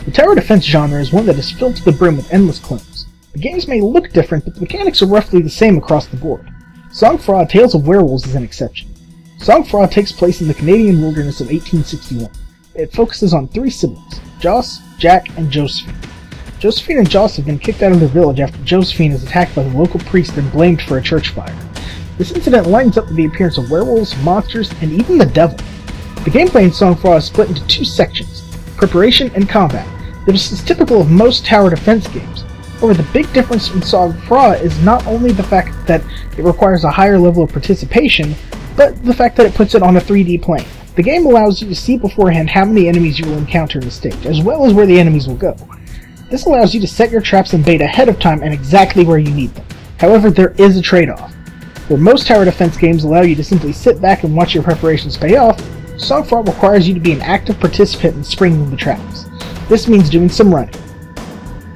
The tower defense genre is one that is filled to the brim with endless clones. The games may look different, but the mechanics are roughly the same across the board. Sang-Froid Tales of Werewolves is an exception. Sang-Froid takes place in the Canadian wilderness of 1861. It focuses on 3 siblings, Jos, Jack, and Josephine. Josephine and Jos have been kicked out of their village after Josephine is attacked by the local priest and blamed for a church fire. This incident lines up with the appearance of werewolves, monsters, and even the devil. The gameplay in Sang-Froid is split into 2 sections, preparation and combat. This is typical of most tower defense games. However, the big difference in Sang-Froid is not only the fact that it requires a higher level of participation, but the fact that it puts it on a 3D plane. The game allows you to see beforehand how many enemies you will encounter in the stage, as well as where the enemies will go. This allows you to set your traps and bait ahead of time and exactly where you need them. However, there is a trade-off. Where most tower defense games allow you to simply sit back and watch your preparations pay off, Sang-Froid requires you to be an active participant in springing the traps. This means doing some running.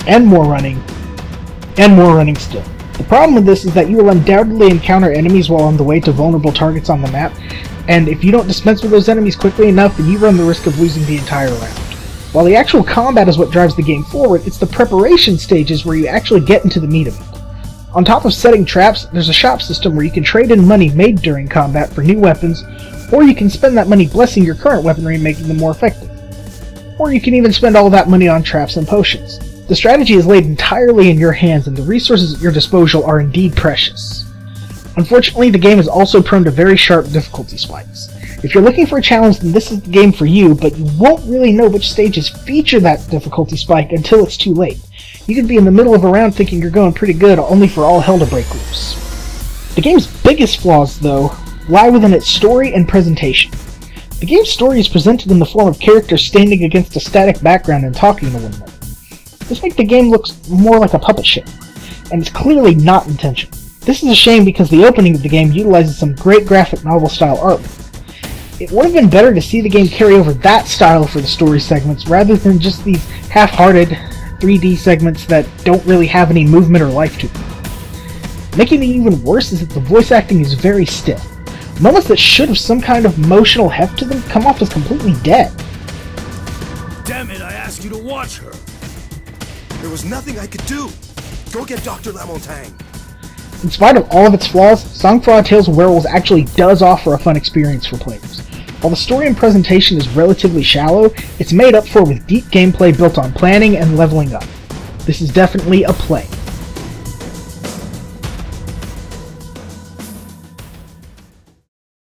And more running. And more running still. The problem with this is that you will undoubtedly encounter enemies while on the way to vulnerable targets on the map, and if you don't dispense with those enemies quickly enough, then you run the risk of losing the entire round. While the actual combat is what drives the game forward, it's the preparation stages where you actually get into the meat of it. On top of setting traps, there's a shop system where you can trade in money made during combat for new weapons, or you can spend that money blessing your current weaponry and making them more effective. Or you can even spend all that money on traps and potions. The strategy is laid entirely in your hands, and the resources at your disposal are indeed precious. Unfortunately, the game is also prone to very sharp difficulty spikes. If you're looking for a challenge, then this is the game for you, but you won't really know which stages feature that difficulty spike until it's too late. You could be in the middle of a round thinking you're going pretty good, only for all hell to break loose. The game's biggest flaws, though, lie within its story and presentation. The game's story is presented in the form of characters standing against a static background and talking to one another. This makes the game look more like a puppet show, and it's clearly not intentional. This is a shame because the opening of the game utilizes some great graphic novel-style artwork. It would have been better to see the game carry over that style for the story segments rather than just these half-hearted 3D segments that don't really have any movement or life to them. Making it even worse is that the voice acting is very stiff. Moments that should have some kind of emotional heft to them come off as completely dead. Damn it, I asked you to watch her! There was nothing I could do! Go get Dr. Lamontagne! In spite of all of its flaws, Sang-Froid Tales of Werewolves actually does offer a fun experience for players. While the story and presentation is relatively shallow, it's made up for with deep gameplay built on planning and leveling up. This is definitely a play.